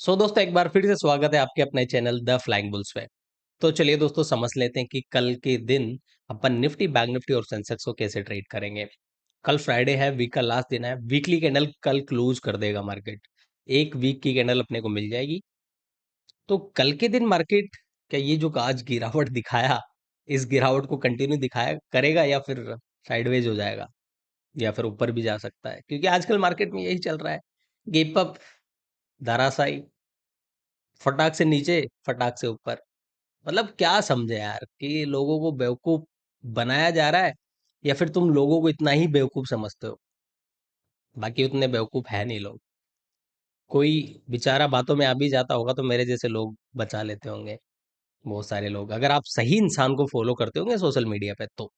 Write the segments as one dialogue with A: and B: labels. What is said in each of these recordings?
A: दोस्तों एक बार फिर से स्वागत है आपके अपने चैनल द फ्लाइंग बुल्स पे। तो चलिए दोस्तों समझ लेते हैं कि कल के दिन अपन निफ्टी बैंक निफ्टी और सेंसेक्स को कैसे ट्रेड करेंगे। कल फ्राइडे है, वीक का लास्ट दिन है। वीकली कैंडल कल क्लोज कर देगा मार्केट। एक वीक की कैंडल अपने को मिल जाएगी। तो कल के दिन मार्केट क्या ये जो आज गिरावट दिखाया, इस गिरावट को कंटिन्यू दिखाया करेगा या फिर साइडवेज हो जाएगा या फिर ऊपर भी जा सकता है, क्योंकि आजकल मार्केट में यही चल रहा है। गेप अप, धराशायी, फटाक से नीचे, फटाक से ऊपर। मतलब क्या समझे यार कि लोगों को बेवकूफ बनाया जा रहा है या फिर तुम लोगों को इतना ही बेवकूफ समझते हो। बाकी उतने बेवकूफ है नहीं लोग। कोई बेचारा बातों में आ भी जाता होगा तो मेरे जैसे लोग बचा लेते होंगे। बहुत सारे लोग, अगर आप सही इंसान को फॉलो करते होंगे सोशल मीडिया पे, तो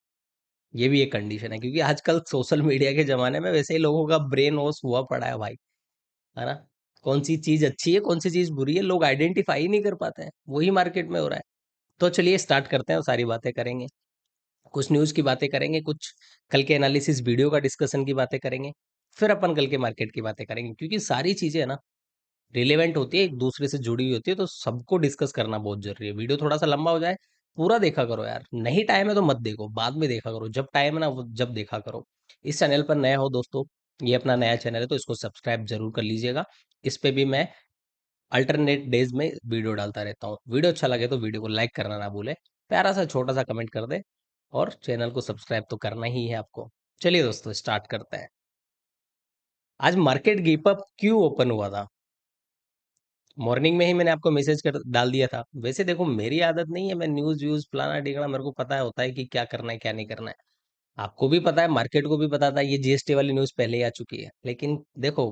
A: ये भी एक कंडीशन है, क्योंकि आजकल सोशल मीडिया के जमाने में वैसे ही लोगों का ब्रेन वॉश हुआ पड़ा है भाई। है ना? कौन सी चीज अच्छी है, कौन सी चीज बुरी है, लोग आइडेंटिफाई ही नहीं कर पाते हैं। वही मार्केट में हो रहा है। तो चलिए स्टार्ट करते हैं और सारी बातें करेंगे। कुछ न्यूज़ की बातें करेंगे, कुछ कल के एनालिसिस वीडियो का डिस्कशन की बातें करेंगे, फिर अपन कल के मार्केट की बातें करेंगे, क्योंकि सारी चीज़ें है ना रिलेवेंट होती है, एक दूसरे से जुड़ी हुई होती है, तो सबको डिस्कस करना बहुत जरूरी है। वीडियो थोड़ा सा लंबा हो जाए, पूरा देखा करो यार। नहीं टाइम है तो मत देखो, बाद में देखा करो। जब टाइम है ना वो जब देखा करो। इस चैनल पर नए हो दोस्तों, ये अपना नया चैनल है तो इसको सब्सक्राइब जरूर कर लीजिएगा। इस पे भी मैं अल्टरनेट डेज में वीडियो डालता रहता हूँ। वीडियो अच्छा लगे तो वीडियो को लाइक करना ना भूले, प्यारा सा छोटा सा कमेंट कर दे, और चैनल को सब्सक्राइब तो करना ही है आपको। चलिए दोस्तों स्टार्ट करते हैं। आज मार्केट गैप अप क्यों ओपन हुआ था? मॉर्निंग में ही मैंने आपको मैसेज कर डाल दिया था। वैसे देखो मेरी आदत नहीं है, मैं न्यूज़ व्यूज़ फलाना ढिकना मेरे को पता होता है कि क्या करना है क्या नहीं करना है। आपको भी पता है, मार्केट को भी पता था, ये जीएसटी वाली न्यूज़ पहले ही आ चुकी है। लेकिन देखो,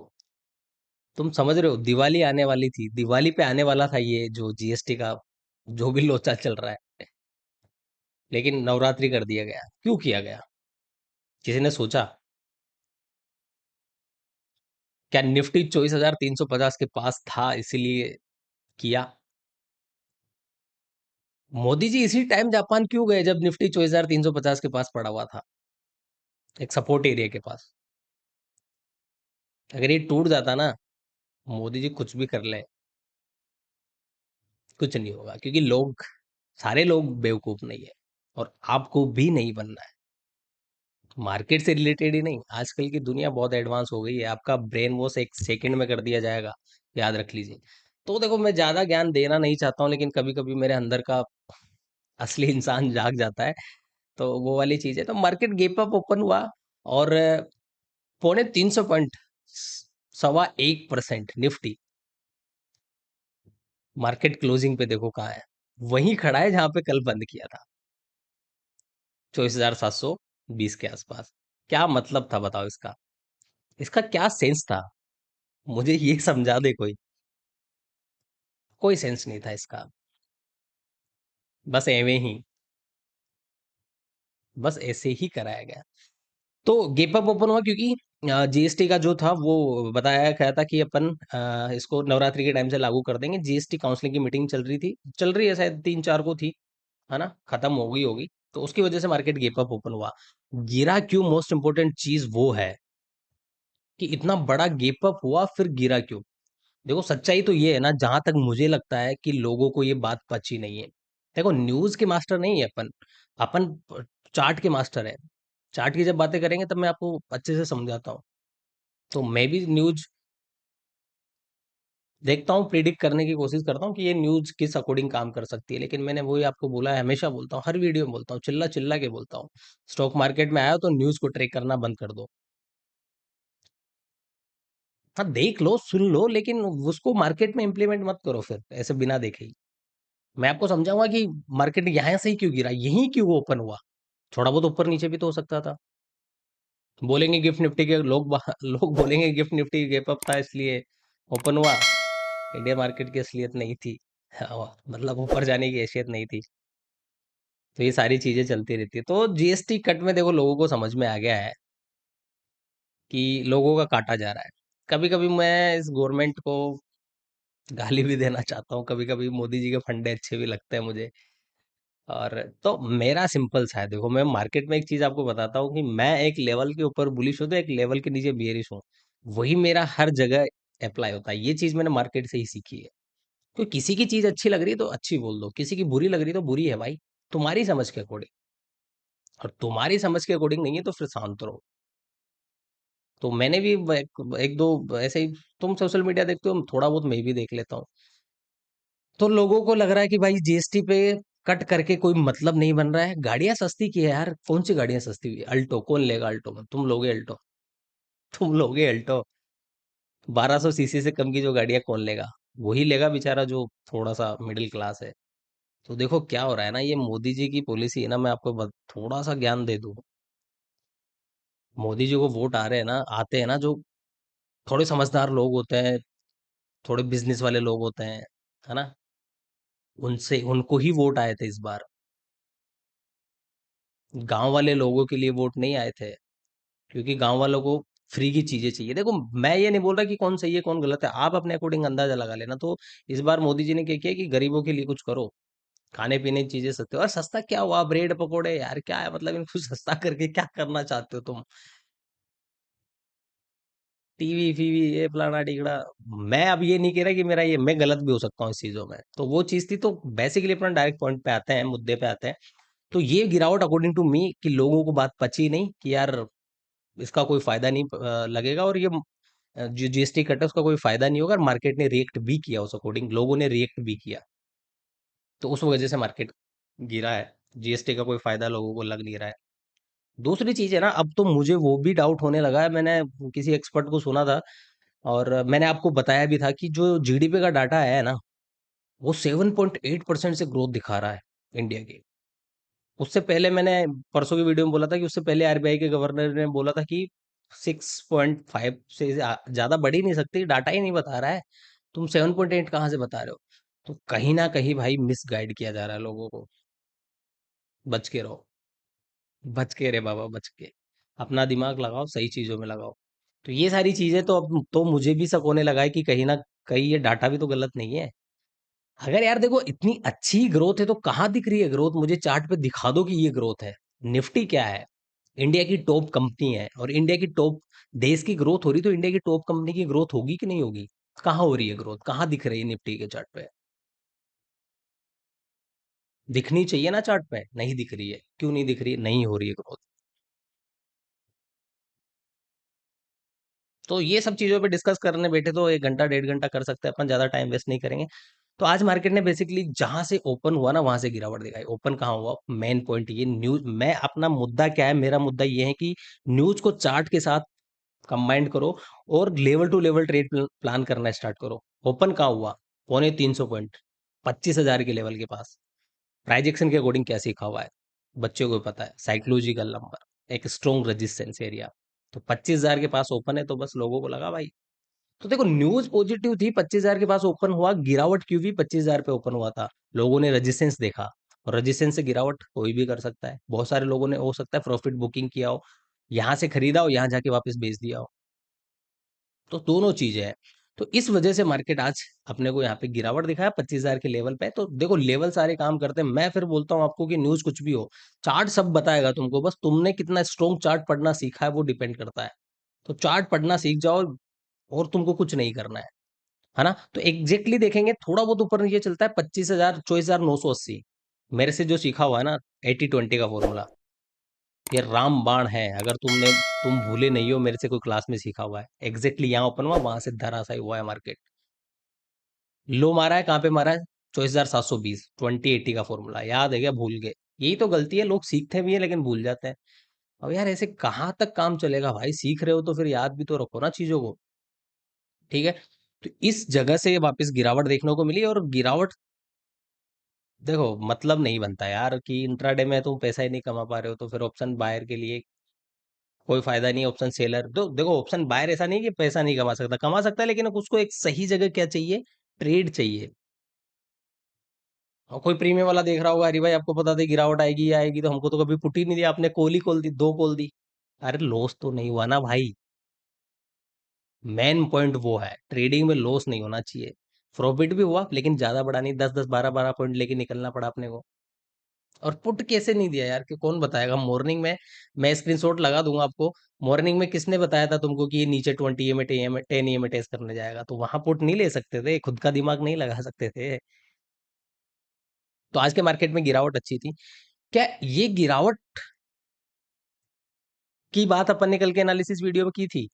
A: तुम समझ रहे हो, दिवाली आने वाली थी, दिवाली पे आने वाला था ये जो जीएसटी का जो भी लोचा चल रहा है। लेकिन नवरात्रि कर दिया गया। क्यों किया गया? किसी ने सोचा? क्या निफ्टी 24,350 के पास था इसीलिए किया? मोदी जी इसी टाइम जापान क्यों गए जब निफ्टी 24,350 के पास पड़ा हुआ था, एक सपोर्ट एरिया के पास? अगर ये टूट जाता ना, मोदी जी कुछ भी कर ले, कुछ नहीं होगा, क्योंकि लोग, सारे लोग बेवकूफ नहीं है। और आपको भी नहीं बनना है। मार्केट से रिलेटेड ही नहीं, आजकल की दुनिया बहुत एडवांस हो गई है। आपका ब्रेन वॉश एक सेकंड में कर दिया जाएगा, याद रख लीजिए। तो देखो, मैं ज्यादा ज्ञान देना नहीं चाहता हूँ, लेकिन कभी कभी मेरे अंदर का असली इंसान जाग जाता है। तो वो वाली चीज है। तो मार्केट गैप अप ओपन हुआ, और 350 पॉइंट, 1.25% निफ्टी मार्केट क्लोजिंग पे देखो कहाँ है। वहीं खड़ा है जहां पे कल बंद किया था, 24,720 के आसपास। क्या मतलब था बताओ इसका? इसका क्या सेंस था? मुझे ये समझा दे कोई। कोई सेंस नहीं था इसका। बस एवे ही, बस ऐसे ही कराया गया। तो गेप अप ओपन हुआ क्योंकि जीएसटी का जो था वो बताया गया था कि अपन इसको नवरात्रि के टाइम से लागू कर देंगे। जीएसटी काउंसलिंग की मीटिंग चल रही थी, चल रही है, शायद 3-4 को थी। है ना? खत्म हो गई होगी। तो उसकी वजह से मार्केट गेप अप ओपन हुआ। गिरा क्यों, मोस्ट इंपोर्टेंट चीज वो है कि इतना बड़ा गेप अप हुआ फिर गिरा क्यों। देखो सच्चाई तो ये है ना, जहां तक मुझे लगता है कि लोगों को ये बात पची नहीं है। देखो, न्यूज के मास्टर नहीं है अपन, अपन चार्ट के मास्टर है। चार्ट की जब बातें करेंगे तब मैं आपको अच्छे से समझाता हूँ। तो मैं भी न्यूज देखता हूँ, प्रिडिक्ट करने की कोशिश करता हूँ कि ये न्यूज किस अकॉर्डिंग काम कर सकती है। लेकिन मैंने वही आपको बोला है, हमेशा बोलता हूँ, हर वीडियो में बोलता हूँ, चिल्ला चिल्ला के बोलता हूँ, स्टॉक मार्केट में आया तो न्यूज को ट्रेक करना बंद कर दो। हाँ देख लो, सुन लो, लेकिन उसको मार्केट में इंप्लीमेंट मत करो फिर ऐसे बिना देखे ही। मैं आपको समझाऊंगा कि मार्केट यहाँ से ही क्यों गिरा, यहीं क्यों ओपन हुआ। थोड़ा बहुत ऊपर नीचे भी तो हो सकता था। बोलेंगे गिफ्ट निफ्टी के लोग लोग बोलेंगे गिफ्ट निफ्टी गैप अप था इसलिए ओपन हुआ। इंडिया मार्केट की असलियत नहीं थी। हाँ, मतलब ऊपर जाने की हैसियत नहीं थी। तो ये सारी चीजें चलती रहती है। तो जीएसटी कट में देखो लोगों को समझ में आ गया है कि लोगों का काटा जा रहा है। कभी कभी मैं इस गवर्नमेंट को गाली भी देना चाहता हूँ, कभी कभी मोदी जी के फंडे अच्छे भी लगते हैं मुझे। और तो मेरा सिंपल सा है, देखो मैं मार्केट में एक चीज आपको बताता हूँ कि मैं एक लेवल के ऊपर बुलिश हूँ तो एक लेवल के नीचे बियरिश हूँ। वही मेरा हर जगह अप्लाई होता है। ये चीज़ मैंने मार्केट से ही सीखी है। तो किसी की चीज़ अच्छी लग रही है तो अच्छी बोल दो, किसी की बुरी लग रही है तो बुरी है भाई, तुम्हारी समझ के अकॉर्डिंग। और तुम्हारी समझ के अकॉर्डिंग नहीं है तो फिर शांत रहो। तो मैंने भी एक दो ऐसे ही, तुम सोशल मीडिया देखते हो, थोड़ा बहुत मैं भी देख लेता हूँ। तो लोगों को लग रहा है कि भाई जीएसटी पे कट करके कोई मतलब नहीं बन रहा है। गाड़ियां सस्ती की है यार, कौन सी गाड़ियां सस्ती हुई है? अल्टो कौन लेगा? अल्टो में तुम लोगे? अल्टो तुम लोगे अल्टो? 1200 सीसी से कम की जो गाड़ियां कौन लेगा? वही लेगा बेचारा जो थोड़ा सा मिडिल क्लास है। तो देखो क्या हो रहा है ना, ये मोदी जी की पॉलिसी है ना। मैं आपको थोड़ा सा ज्ञान दे दूं। मोदी जी को वोट आ रहे हैं ना, आते हैं ना जो थोड़े समझदार लोग होते हैं, थोड़े बिजनेस वाले लोग होते हैं, है ना, उनसे उनको ही वोट आए थे इस बार। गांव वाले लोगों के लिए वोट नहीं आए थे, क्योंकि गांव वालों को फ्री की चीजें चाहिए। देखो, मैं ये नहीं बोल रहा कि कौन सही है कौन गलत है, आप अपने अकॉर्डिंग अंदाजा लगा लेना। तो इस बार मोदी जी ने क्या किया कि गरीबों के लिए कुछ करो, खाने पीने की चीजें सस्ते। और सस्ता क्या हुआ? ब्रेड पकोड़े यार, क्या है मतलब इनको सस्ता करके क्या करना चाहते हो तुम? टीवी फीवी ये फलाना टिकड़ा। मैं अब ये नहीं कह रहा कि मेरा ये, मैं गलत भी हो सकता हूँ इस चीजों में। तो वो चीज थी। तो बेसिकली अपना डायरेक्ट पॉइंट पे आते हैं, मुद्दे पे आते हैं। तो ये गिरावट अकॉर्डिंग टू मी कि लोगों को बात पची नहीं कि यार इसका कोई फायदा नहीं लगेगा, और ये जो जीएसटी कट है उसका कोई फायदा नहीं होगा। और मार्केट ने रिएक्ट भी किया उस अकॉर्डिंग, लोगों ने रिएक्ट भी किया। तो उस वजह से मार्केट गिरा है। जीएसटी का कोई फायदा लोगों को लग नहीं रहा है। दूसरी चीज है ना, अब तो मुझे वो भी डाउट होने लगा है। मैंने किसी एक्सपर्ट को सुना था, और मैंने आपको बताया भी था कि जो जीडीपी का डाटा है ना, वो 7.8% से ग्रोथ दिखा रहा है इंडिया की। उससे पहले मैंने परसों की वीडियो में बोला था कि उससे पहले आरबीआई के गवर्नर ने बोला था कि 6.5 से ज्यादा बढ़ ही नहीं सकती, डाटा ही नहीं बता रहा है। तुम 7.8 कहाँ से बता रहे हो? तो कहीं ना कहीं भाई मिस गाइड किया जा रहा है लोगों को। बच के रहो, बच के रे बाबा, बच के। अपना दिमाग लगाओ, सही चीजों में लगाओ। तो ये सारी चीजें तो अब तो मुझे भी शक होने लगा है कि कहीं ना कहीं ये डाटा भी तो गलत नहीं है। अगर यार देखो इतनी अच्छी ग्रोथ है तो कहाँ दिख रही है ग्रोथ? मुझे चार्ट पे दिखा दो कि ये ग्रोथ है। निफ्टी क्या है? इंडिया की टॉप कंपनी है, और इंडिया की टॉप देश की ग्रोथ हो रही, तो इंडिया की टॉप कंपनी की ग्रोथ होगी कि नहीं होगी? कहाँ हो रही है ग्रोथ? कहाँ दिख रही है निफ्टी के चार्ट पे? दिखनी चाहिए ना चार्ट पे, नहीं दिख रही है। क्यों नहीं दिख रही है? नहीं हो रही है ग्रोथ। तो ये सब चीजों पे डिस्कस करने बैठे तो 1 घंटा 1.5 घंटा कर सकते हैं अपन, ज्यादा टाइम वेस्ट नहीं करेंगे। तो आज मार्केट ने बेसिकली जहां से ओपन हुआ ना वहां से गिरावट दिखाई। ओपन कहाँ हुआ? मेन पॉइंट ये न्यूज, मैं अपना मुद्दा क्या है, मेरा मुद्दा ये है कि न्यूज को चार्ट के साथ कंबाइंड करो, और level to level trade plan करना स्टार्ट करो। ओपन कहाँ हुआ? 350 पॉइंट, 25,000 के लेवल के पास। प्राइज एक्शन के अकॉर्डिंग क्या सीखा हुआ है? बच्चों को पता है, साइकोलॉजिकल नंबर, एक स्ट्रॉन्ग रेजिस्टेंस एरिया। तो 25,000 के पास ओपन है, तो बस लोगों को लगा भाई। तो देखो न्यूज पॉजिटिव थी, 25,000 के पास ओपन हुआ। गिरावट क्यों हुई? 25,000 पे ओपन हुआ था, लोगों ने रेजिस्टेंस देखा। और रेजिस्टेंस से गिरावट कोई भी कर सकता है। बहुत सारे लोगों ने, हो सकता है प्रॉफिट बुकिंग किया हो, यहाँ से खरीदा हो, यहाँ जाके वापस बेच दिया हो। तो दोनों चीजें हैं। तो इस वजह से मार्केट आज अपने को यहाँ पे गिरावट दिखाया 25,000 के लेवल पे। तो देखो लेवल सारे काम करते हैं। मैं फिर बोलता हूँ आपको कि न्यूज कुछ भी हो, चार्ट सब बताएगा तुमको। बस तुमने कितना स्ट्रॉन्ग चार्ट पढ़ना सीखा है वो डिपेंड करता है। तो चार्ट पढ़ना सीख जाओ, और तुमको कुछ नहीं करना है ना। तो एग्जैक्टली देखेंगे, थोड़ा बहुत ऊपर नीचे चलता है। 25,000, 24,980 मेरे से जो सीखा हुआ है ना, 80-20 का फॉर्मूला, ये राम बाण है। अगर तुम भूले नहीं हो, मेरे से कोई क्लास में सीखा हुआ है। एग्जैक्टली यहाँ ओपन हुआ, वहां से धराशायी हुआ है मार्केट। लो मारा है, कहाँ पे मारा है? 24,720, 20-80 का फॉर्मूला याद है क्या? भूल गए? यही तो गलती है, लोग सीखते भी हैं लेकिन भूल जाते हैं। अब यार ऐसे कहाँ तक काम चलेगा भाई? सीख रहे हो तो फिर याद भी तो रखो ना चीजों को। ठीक है। तो इस जगह से वापस गिरावट देखने को मिली, और गिरावट, देखो मतलब नहीं बनता यार कि इंट्राडे में तुम पैसा ही नहीं कमा पा रहे हो तो फिर ऑप्शन बायर के लिए कोई फायदा नहीं है। ऑप्शन सेलर तो देखो, ऑप्शन बायर ऐसा नहीं कि पैसा नहीं कमा सकता, कमा सकता है, लेकिन उसको एक सही जगह क्या चाहिए? ट्रेड चाहिए। और कोई प्रीमियम वाला देख रहा होगा, अरे भाई आपको पता था गिरावट आएगी, या आएगी, तो हमको तो कभी पुट ही नहीं दिया, आपने कॉल ही कॉल दी, 2 कॉल दी। अरे लॉस तो नहीं हुआ ना भाई। मेन पॉइंट वो है, ट्रेडिंग में लॉस नहीं होना चाहिए। प्रॉफिट भी हुआ लेकिन ज्यादा बड़ा नहीं, 10-10 12-12 पॉइंट लेके निकलना पड़ा अपने को। और पुट कैसे नहीं दिया यार, कि कौन बताएगा मॉर्निंग में? मैं स्क्रीनशॉट लगा दूंगा आपको। मॉर्निंग में किसने बताया था तुमको कि ये नीचे 20 EM 10 EM टेस्ट करने जाएगा? तो वहां पुट नहीं ले सकते थे, खुद का दिमाग नहीं लगा सकते थे? तो आज के मार्केट में गिरावट अच्छी थी। क्या ये गिरावट की बात अपन ने कल के एनालिसिस वीडियो में की थी?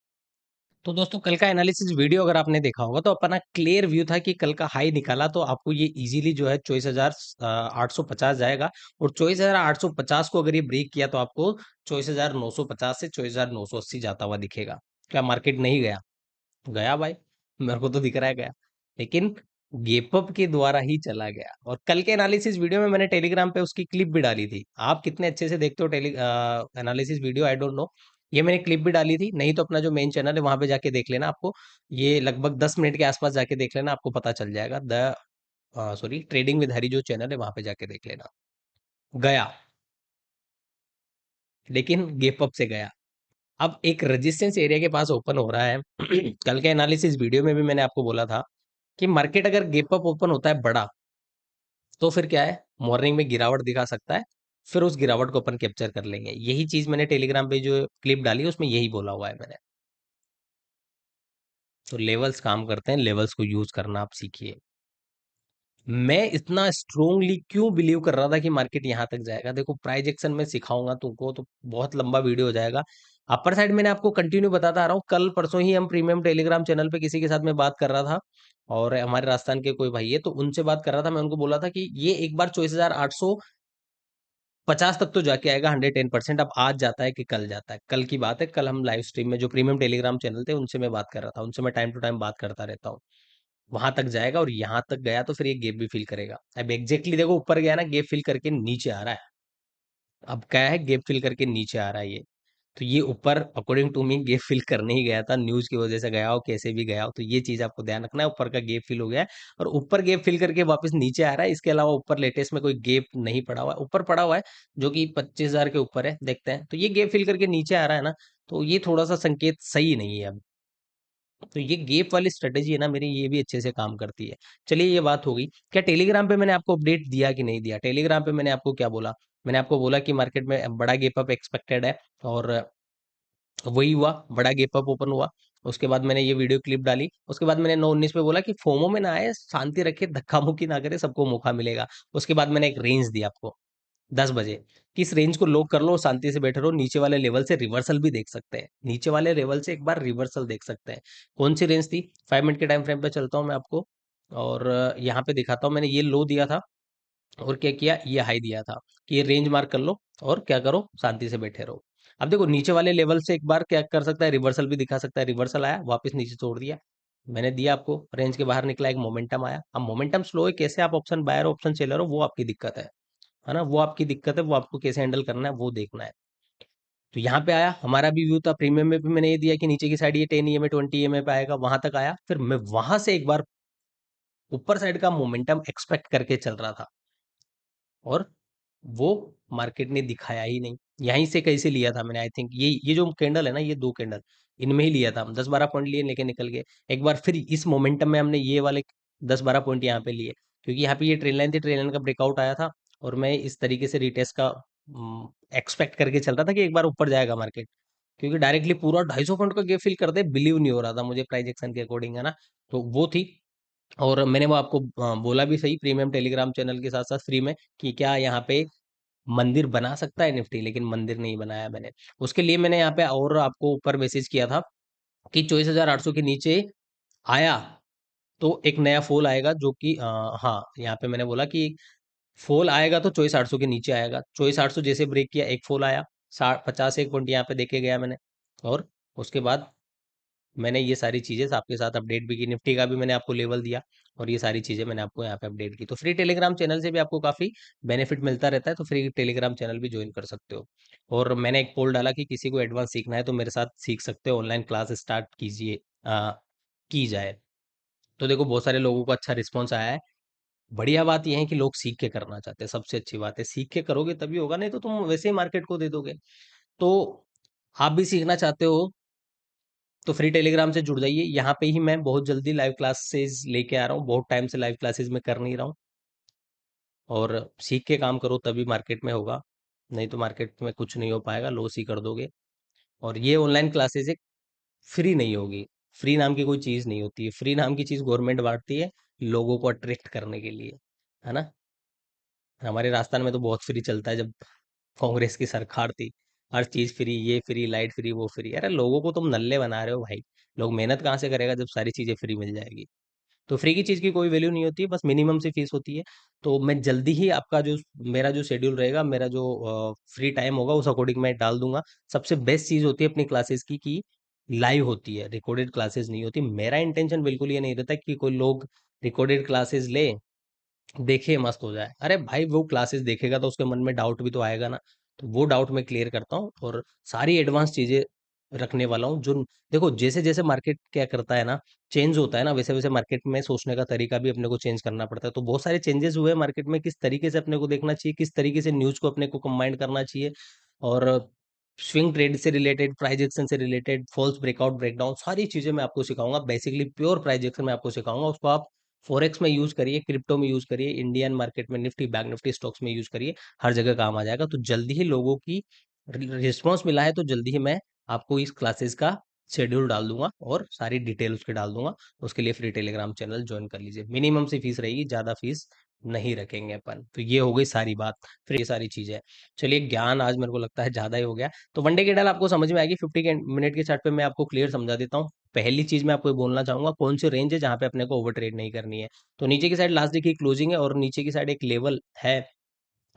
A: तो दोस्तों कल का एनालिसिस वीडियो अगर आपने देखा होगा, तो अपना क्लियर व्यू था कि कल का हाई निकाला तो आपको ये इजीली जो है 24,850 जाएगा। और 24,850 को अगर ये ब्रेक किया तो आपको 24,950 से 24,980 जाता हुआ दिखेगा। क्या मार्केट नहीं गया? गया भाई, मेरे को तो दिख रहा है गया। लेकिन गेप अप के द्वारा ही चला गया। और कल के एनालिसिस वीडियो में मैंने टेलीग्राम पे उसकी क्लिप भी डाली थी। आप कितने अच्छे से देखते हो टेली analysis video, I don't know. ये मैंने क्लिप भी डाली थी, नहीं तो अपना जो मेन चैनल है वहां पे जाके देख लेना आपको। ये लगभग 10 मिनट के आसपास जाके देख लेना, आपको पता चल जाएगा। द सॉरी, ट्रेडिंग विद हरी जो चैनल है वहां पे जाके देख लेना। गया, लेकिन गेप अप से गया। अब एक रेजिस्टेंस एरिया के पास ओपन हो रहा है। कल के एनालिसिस वीडियो में भी मैंने आपको बोला था कि मार्केट अगर गैप अप ओपन होता है बड़ा, तो फिर क्या है, मॉर्निंग में गिरावट दिखा सकता है। फिर उस गिरावट को अपन कैप्चर कर लेंगे। यही चीज मैंने टेलीग्राम पे जो क्लिप डाली है उसमें यही बोला हुआ है मैंने। तो लेवल्स काम करते हैं, लेवल्स को यूज करना आप सीखिए। मैं इतना स्ट्रोंगली क्यों बिलीव कर रहा था कि मार्केट यहां तक जाएगा? देखो, प्राइस एक्शन में सिखाऊंगा तुमको तो बहुत लंबा वीडियो हो जाएगा। अपर साइड मैंने आपको कंटिन्यू बताता आ रहा हूँ। कल परसों ही हम प्रीमियम टेलीग्राम चैनल पे किसी के साथ में बात कर रहा था, और हमारे राजस्थान के कोई भाई है, तो उनसे बात कर रहा था। मैं उनको बोला था कि ये एक बार 24,850 तक तो जाके आएगा 110%। अब आज जाता है कि कल जाता है, कल की बात है। कल हम लाइव स्ट्रीम में जो प्रीमियम टेलीग्राम चैनल थे उनसे मैं बात कर रहा था, उनसे मैं टाइम टू टाइम बात करता रहता हूँ। वहां तक जाएगा, और यहां तक गया तो फिर ये गैप भी फिल करेगा। अब एग्जैक्टली देखो, ऊपर गया ना, गैप फिल करके नीचे आ रहा है। अब क्या है, गैप फिल करके नीचे आ रहा है ये। तो ये ऊपर according to me gap fill करने ही गया था, न्यूज की वजह से गया हो, कैसे भी गया हो। तो ये चीज आपको ध्यान रखना है, ऊपर का गैप फिल हो गया है। और ऊपर गैप फिल करके वापस नीचे आ रहा है। इसके अलावा ऊपर लेटेस्ट में कोई गैप नहीं पड़ा हुआ है, ऊपर पड़ा हुआ है जो कि 25,000 के ऊपर है। देखते हैं, तो ये गैप फिल करके नीचे आ रहा है ना, तो ये थोड़ा सा संकेत सही नहीं है अब। तो ये गेप वाली स्ट्रेटेजी है ना मेरी, ये भी अच्छे से काम करती है। चलिए, ये बात हो गई। क्या टेलीग्राम पे मैंने आपको अपडेट दिया कि नहीं दिया? टेलीग्राम पे मैंने आपको क्या बोला? मैंने आपको बोला कि मार्केट में बड़ा गेप अप एक्सपेक्टेड है, और वही हुआ, बड़ा गेप अप ओपन हुआ। उसके बाद मैंने ये वीडियो क्लिप डाली। उसके बाद मैंने 9:19 पे बोला कि फोमो में ना आए, शांति रखे, धक्का मुक्की ना करे, सबको मौका मिलेगा। उसके बाद मैंने एक रेंज दी आपको 10 बजे, कि इस रेंज को लॉक कर लो, शांति से बैठे रहो। नीचे वाले लेवल से रिवर्सल भी देख सकते हैं, नीचे वाले लेवल से एक बार रिवर्सल देख सकते हैं। कौन सी रेंज थी? 5 मिनट के टाइम फ्रेम पे चलता हूँ मैं आपको, और यहाँ पे दिखाता हूँ। मैंने ये लो दिया था, और क्या किया, ये हाई दिया था, कि ये रेंज मार्क कर लो और क्या करो, शांति से बैठे रहो। अब देखो, नीचे वाले लेवल से एक बार क्या कर सकता है, रिवर्सल भी दिखा सकता है। रिवर्सल आया, वापस नीचे छोड़ दिया, मैंने दिया आपको, रेंज के बाहर निकला, एक मोमेंटम आया। अब मोमेंटम स्लो है, कैसे आप ऑप्शन बायर हो, ऑप्शन सेलर हो, वो आपकी दिक्कत है ना, वो आपकी दिक्कत है, वो आपको कैसे हैंडल करना है वो देखना है। तो यहाँ पे आया, हमारा भी व्यू था, प्रीमियम में भी मैंने ये दिया कि नीचे की साइड ये 10 EMA 20 EMA पे आएगा, वहां तक आया। फिर मैं वहां से एक बार ऊपर साइड का मोमेंटम एक्सपेक्ट करके चल रहा था, और वो मार्केट ने दिखाया ही नहीं। यहीं से कैसे लिया था मैंने, आई थिंक ये जो कैंडल है ना, ये दो कैंडल, इनमें ही लिया था। हम 10-12 पॉइंट लिए, लेके निकल गए। एक बार फिर इस मोमेंटम में हमने ये वाले 10-12 पॉइंट यहाँ पे लिए, क्योंकि यहाँ पे ये ट्रेन लाइन थी, ट्रेन लाइन का ब्रेकआउट आया था। और मैं इस तरीके से रिटेस्ट का एक्सपेक्ट करके चल रहा था कि एक बार ऊपर जाएगा मार्केट, क्योंकि डायरेक्टली पूरा 250 पॉइंट का गैप फिल कर दे, बिलीव नहीं हो रहा था मुझे प्राइस एक्शन के अकॉर्डिंग, है ना। तो वो थी। और मैंने वो आपको बोला भी सही, प्रीमियम टेलीग्राम चैनल के साथ साथ फ्री में, कि क्या यहाँ पे मंदिर बना सकता है निफ्टी, लेकिन मंदिर नहीं बनाया मैंने। उसके लिए मैंने यहाँ पे और आपको ऊपर मैसेज किया था कि 24,800 के नीचे आया तो एक नया फॉल आएगा, जो कि हाँ, यहाँ पे मैंने बोला कि फॉल आएगा तो 24,800 के नीचे आएगा। 24,800 जैसे ब्रेक किया, एक फॉल आया, 50 एक पॉइंट यहाँ पे देके गया मैंने। और उसके बाद मैंने ये सारी चीजें आपके साथ अपडेट भी की, निफ्टी का भी मैंने आपको लेवल दिया, और ये सारी चीजें मैंने आपको यहाँ पे अपडेट की। तो फ्री टेलीग्राम चैनल से भी आपको काफी बेनिफिट मिलता रहता है, तो फ्री टेलीग्राम चैनल भी ज्वाइन कर सकते हो। और मैंने एक पोल डाला कि किसी को एडवांस सीखना है तो मेरे साथ सीख सकते हो, ऑनलाइन क्लास स्टार्ट कीजिए, की जाए। तो देखो, बहुत सारे लोगों को अच्छा रिस्पॉन्स आया है। बढ़िया बात यह है कि लोग सीख के करना चाहते हैं, सबसे अच्छी बात है। सीख के करोगे तभी होगा, नहीं तो तुम वैसे ही मार्केट को दे दोगे। तो आप भी सीखना चाहते हो तो फ्री टेलीग्राम से जुड़ जाइए। यहाँ पे ही मैं बहुत जल्दी लाइव क्लासेस लेके आ रहा हूँ, बहुत टाइम से लाइव क्लासेस में कर नहीं रहा हूँ। और सीख के काम करो तभी मार्केट में होगा, नहीं तो मार्केट में कुछ नहीं हो पाएगा, लॉस ही कर दोगे। और ये ऑनलाइन क्लासेस एक फ्री नहीं होगी, फ्री नाम की कोई चीज़ नहीं होती है, फ्री नाम की चीज़ गवर्नमेंट बांटती है लोगों को अट्रैक्ट करने के लिए, है ना। हमारे राजस्थान में तो बहुत फ्री चलता है, जब कांग्रेस की सरकार थी, हर चीज़ फ्री, ये फ्री, लाइट फ्री, वो फ्री। अरे लोगों को तुम नल्ले बना रहे हो भाई, लोग मेहनत कहाँ से करेगा जब सारी चीज़ें फ्री मिल जाएगी। तो फ्री की चीज़ की कोई वैल्यू नहीं होती है, बस मिनिमम सी फीस होती है। तो मैं जल्दी ही आपका जो मेरा जो शेड्यूल रहेगा, मेरा जो फ्री टाइम होगा उस अकॉर्डिंग मैं डाल दूंगा। सबसे बेस्ट चीज़ होती है अपनी क्लासेस की कि लाइव होती है, रिकॉर्डेड क्लासेस नहीं होती। मेरा इंटेंशन बिल्कुल ये नहीं रहता कि कोई लोग रिकॉर्डेड क्लासेस ले, देखे मस्त हो जाए। अरे भाई वो क्लासेस देखेगा तो उसके मन में डाउट भी तो आएगा ना, तो वो डाउट मैं क्लियर करता हूँ और सारी एडवांस चीजें रखने वाला हूँ। जो देखो जैसे जैसे मार्केट क्या करता है ना, चेंज होता है ना, वैसे वैसे मार्केट में सोचने का तरीका भी अपने को चेंज करना पड़ता है। तो बहुत सारे चेंजेस हुए मार्केट में, किस तरीके से अपने को देखना चाहिए, किस तरीके से न्यूज को अपने को कंबाइन करना चाहिए, और स्विंग ट्रेड से रिलेटेड, प्राइस एक्शन से रिलेटेड, फॉल्स ब्रेकआउट, ब्रेकडाउन, सारी चीजें मैं आपको सिखाऊंगा। बेसिकली प्योर प्राइस एक्शन मैं आपको सिखाऊंगा, उसको आप फॉरेक्स में यूज करिए, क्रिप्टो में यूज करिए, इंडियन मार्केट में निफ्टी बैंक निफ्टी स्टॉक्स में यूज करिए, हर जगह काम आ जाएगा। तो जल्दी ही लोगों की रिस्पॉन्स मिला है, तो जल्दी ही मैं आपको इस क्लासेस का शेड्यूल डाल दूंगा और सारी डिटेल उसके डाल दूंगा। उसके लिए फ्री टेलीग्राम चैनल ज्वाइन कर लीजिए, मिनिमम सी फीस रहेगी, ज़्यादा फीस नहीं रखेंगे अपन। तो ये हो गई सारी बात, फिर ये सारी चीज़ें। चलिए ज्ञान आज मेरे को लगता है ज़्यादा ही हो गया, तो वनडे कैंडल आपको समझ में आएगी। 50 मिनट के चार्ट पे मैं आपको क्लियर समझा देता हूँ। पहली चीज मैं आपको ये बोलना चाहूंगा, कौन सी रेंज है जहां पे अपने को ओवर ट्रेड नहीं करनी है। तो नीचे की साइड लास्ट डे की क्लोजिंग है, और नीचे की साइड एक लेवल है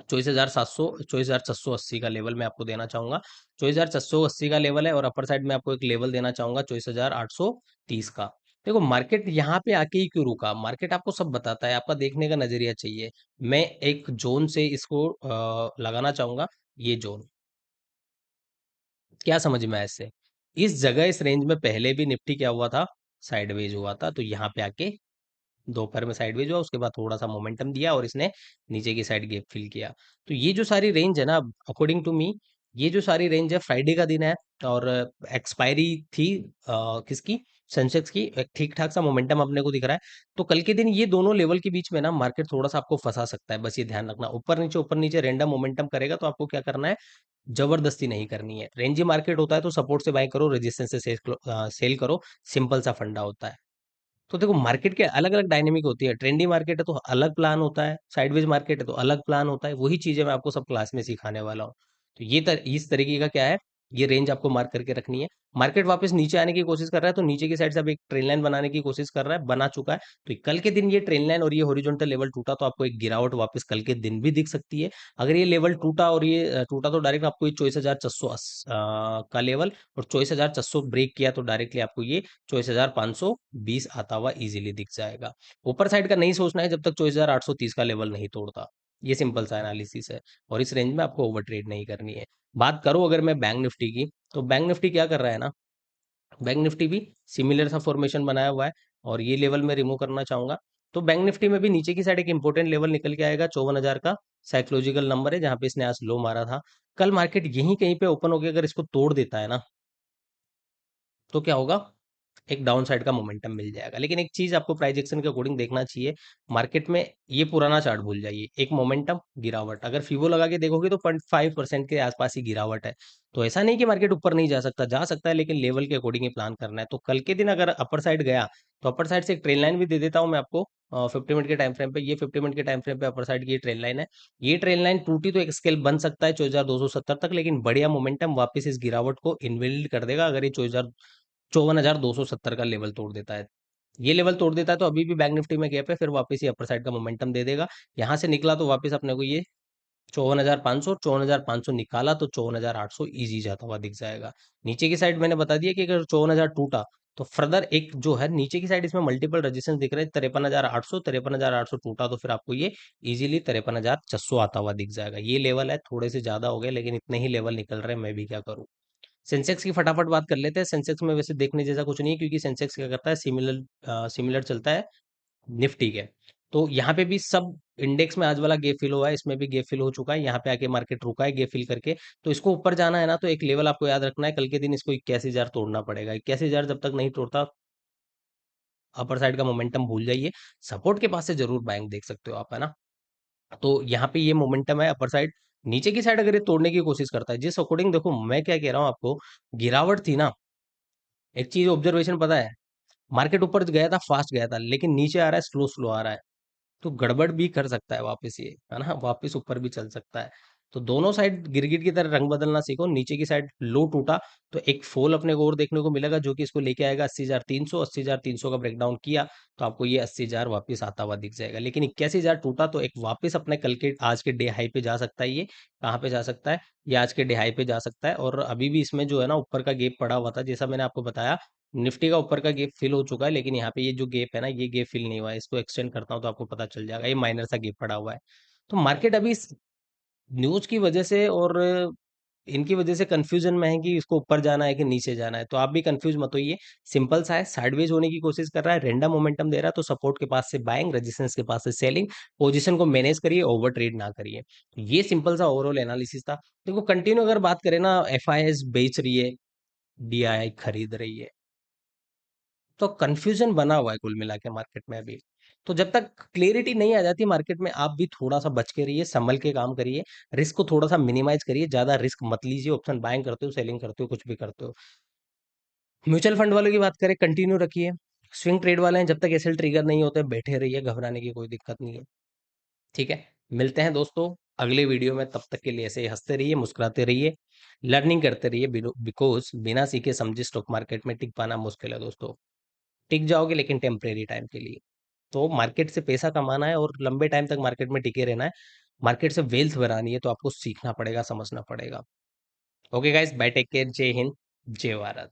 A: 24,700, 24,680 का लेवल मैं आपको देना चाहूंगा। 24,680 का लेवल है, और अपर साइड में आपको एक लेवल देना चाहूंगा 24,830 का। देखो मार्केट यहाँ पे आके ही क्यों रुका, मार्केट आपको सब बताता है, आपका देखने का नजरिया चाहिए। मैं एक जोन से इसको लगाना चाहूंगा, ये जोन। क्या समझ में आया इससे, इस जगह इस रेंज में पहले भी निफ्टी क्या हुआ था, साइडवेज हुआ था। तो यहाँ पे आके दोपहर में साइडवेज हुआ, उसके बाद थोड़ा सा मोमेंटम दिया और इसने नीचे की साइड गैप फिल किया। तो ये जो सारी रेंज है ना, अकॉर्डिंग टू मी, ये जो सारी रेंज है, फ्राइडे का दिन है, और एक्सपायरी थी किसकी, सेंसेक्स की। एक ठीक ठाक सा मोमेंटम अपने को दिख रहा है। तो कल के दिन ये दोनों लेवल के बीच में ना मार्केट थोड़ा सा आपको फंसा सकता है, बस ये ध्यान रखना। ऊपर नीचे रैंडम मोमेंटम करेगा, तो आपको क्या करना है, जबरदस्ती नहीं करनी है। रेंजी मार्केट होता है तो सपोर्ट से बाय करो, रेजिस्टेंस से सेल करो, सिंपल सा फंडा होता है। तो देखो मार्केट के अलग अलग डायनेमिक होती है, ट्रेंडी मार्केट है तो अलग प्लान होता है, साइडवेज मार्केट है तो अलग प्लान होता है। वही चीजें मैं आपको सब क्लास में सिखाने वाला हूँ। तो इस तरीके का क्या है, ये रेंज आपको मार्क करके रखनी है। मार्केट वापस नीचे आने की कोशिश कर रहा है, तो नीचे की साइड से अब एक ट्रेन लाइन बनाने की कोशिश कर रहा है, बना चुका है। तो कल के दिन ये ट्रेन लाइन और ये हॉरिजॉन्टल लेवल टूटा, तो आपको एक गिरावट वापस कल के दिन भी दिख सकती है। अगर ये लेवल टूटा और ये टूटा, तो डायरेक्ट आपको ये 24,480 का लेवल, और 24,400 ब्रेक किया तो डायरेक्टली आपको ये 24,520 आता हुआ इजीली दिख जाएगा। ऊपर साइड का नहीं सोचना है जब तक 24,830 का लेवल नहीं तोड़ता। ये सिंपल सा एनालिसिस है, और इस रेंज में आपको ओवर ट्रेड नहीं करनी है। बात करो अगर मैं बैंक निफ्टी की, तो बैंक निफ्टी क्या कर रहा है ना, बैंक निफ्टी भी सिमिलर सा फॉर्मेशन बनाया हुआ है, और ये लेवल मैं रिमूव करना चाहूंगा। तो बैंक निफ्टी में भी नीचे की साइड एक इंपॉर्टेंट लेवल निकल के आएगा, 54,000 का साइकोलॉजिकल नंबर है, जहां पे इसने आज लो मारा था। कल मार्केट यहीं कहीं पे ओपन होकर अगर इसको तोड़ देता है ना, तो क्या होगा, एक डाउन साइड का मोमेंटम मिल जाएगा। लेकिन एक चीज आपको प्राइस एक्शन के अकॉर्डिंग देखना चाहिए, मार्केट में ये पुराना चार्ट भूल जाइए, एक मोमेंटम गिरावट, अगर फीबो लगा के देखोगे तो 0.5% के आसपास ही गिरावट है। तो ऐसा नहीं कि मार्केट ऊपर नहीं जा सकता, जा सकता है, लेकिन लेवल के अकॉर्डिंग ही प्लान करना है। तो कल के दिन अगर अपर साइड गया, तो अपर साइड से एक ट्रेन लाइन भी दे देता हूँ मैं आपको 50 मिनट के टाइम फ्रेम पे। ये 50 मिनट के टाइम फ्रेम पे अपर साइड की ये ट्रेन लाइन है। ये ट्रेन लाइन टूटी तो एक स्केल बन सकता है 24,270 तक, लेकिन बढ़िया मोमेंटम वापस इस गिरावट को इनवेलिड कर देगा अगर ये 54,270 का लेवल तोड़ देता है। ये लेवल तोड़ देता है तो अभी भी बैंक निफ्टी में गैप है, फिर वापस ये अपर साइड का मोमेंटम दे देगा। यहाँ से निकला तो वापस अपने को ये 54,500, 54,500 निकाला तो 54,800 इजी जाता हुआ दिख जाएगा। नीचे की साइड मैंने बता दिया कि अगर 54,000 टूटा, तो फर्दर एक जो है नीचे की साइड, इसमें मल्टीपल रेजिस्टेंस दिख रहे हैं, 53,800, 53,800 टूटा तो फिर आपको ये इजीली 53,600 आता हुआ दिख जाएगा। ये लेवल है, थोड़े से ज्यादा हो गए, लेकिन इतने ही लेवल निकल रहे हैं, मैं भी क्या करूँ। सेंसेक्स की फटाफट बात कर लेते हैं। सेंसेक्स में वैसे देखने जैसा कुछ नहीं है, क्योंकि सेंसेक्स क्या करता है, सिमिलर चलता है निफ्टी के। तो यहाँ पे भी सब इंडेक्स में आज वाला गेप फिल हुआ है, इसमें भी गेप फिल हो चुका है, यहाँ पे आके मार्केट रुका है गेप फिल करके। तो इसको ऊपर जाना है ना, तो एक लेवल आपको याद रखना है, कल के दिन इसको 81,000 तोड़ना पड़ेगा। 81,000 जब तक नहीं तोड़ता, अपर साइड का मोमेंटम भूल जाइए। सपोर्ट के पास से जरूर बाइंग देख सकते हो आप, है ना। तो यहाँ पे ये मोमेंटम है अपर साइड। नीचे की साइड अगर ये तोड़ने की कोशिश करता है, जिस अकॉर्डिंग देखो मैं क्या कह रहा हूँ आपको, गिरावट थी ना, एक चीज ऑब्जर्वेशन पता है, मार्केट ऊपर गया था, फास्ट गया था, लेकिन नीचे आ रहा है, स्लो स्लो आ रहा है। तो गड़बड़ भी कर सकता है वापस ये, है ना, वापस ऊपर भी चल सकता है। तो दोनों साइड गिरगिट की तरह रंग बदलना सीखो। नीचे की साइड लो टूटा तो एक फॉल अपने को और देखने को मिलेगा, जो कि इसको लेके आएगा 80,300। 80,300 का ब्रेकडाउन किया तो आपको ये 80,000 वापस आता हुआ दिख जाएगा। लेकिन 81,000 टूटा तो एक वापस अपने कल के आज के डे हाई पे जा सकता है। ये कहाँ पे जा सकता है, ये आज के डे हाई पे जा सकता है। और अभी भी इसमें जो है ना ऊपर का गैप पड़ा हुआ था, जैसा मैंने आपको बताया, निफ्टी का ऊपर का गैप फिल हो चुका है, लेकिन यहाँ पे ये जो गैप है ना, ये गैप फिल नहीं हुआ है। इसको एक्सटेंड करता हूँ तो आपको पता चल जाएगा, ये माइनर सा गैप पड़ा हुआ है। तो मार्केट अभी न्यूज की वजह से और इनकी वजह से कंफ्यूजन में है कि इसको ऊपर जाना है कि नीचे जाना है। तो आप भी कंफ्यूज मत होइए, सिंपल सा है, साइडवेज होने की कोशिश कर रहा है, रेंडम मोमेंटम दे रहा है, तो सपोर्ट के पास से बाइंग, रेजिस्टेंस के पास से सेलिंग, पोजीशन को मैनेज करिए, ओवर ट्रेड ना करिए। तो ये सिंपल सा ओवरऑल एनालिसिस था। देखो कंटिन्यू अगर बात करें ना, एफआईएस बेच रही है, डीआई खरीद रही है, तो कंफ्यूजन बना हुआ है कुल मिला के मार्केट में अभी। तो जब तक क्लियरिटी नहीं आ जाती मार्केट में, आप भी थोड़ा सा बच के रहिए, संभल के काम करिए, रिस्क को थोड़ा सा मिनिमाइज करिए, ज्यादा रिस्क मत लीजिए। ऑप्शन बाइंग करते हो, सेलिंग करते हो, कुछ भी करते हो। म्यूचुअल फंड वालों की बात करें, कंटिन्यू रखिए। स्विंग ट्रेड वाले हैं, जब तक एसएल ट्रिगर नहीं होते बैठे रहिए, घबराने की कोई दिक्कत नहीं है। ठीक है, मिलते हैं दोस्तों अगले वीडियो में। तब तक के लिए ऐसे ही हंसते रहिए, मुस्कुराते रहिए, लर्निंग करते रहिए, बिकॉज बिना सीखे समझे स्टॉक मार्केट में टिक पाना मुश्किल है दोस्तों। टिक जाओगे लेकिन टेम्परेरी टाइम के लिए। तो मार्केट से पैसा कमाना है और लंबे टाइम तक मार्केट में टिके रहना है, मार्केट से वेल्थ बनानी है, तो आपको सीखना पड़ेगा, समझना पड़ेगा। Okay guys, bye, take care, जय हिंद, जय भारत।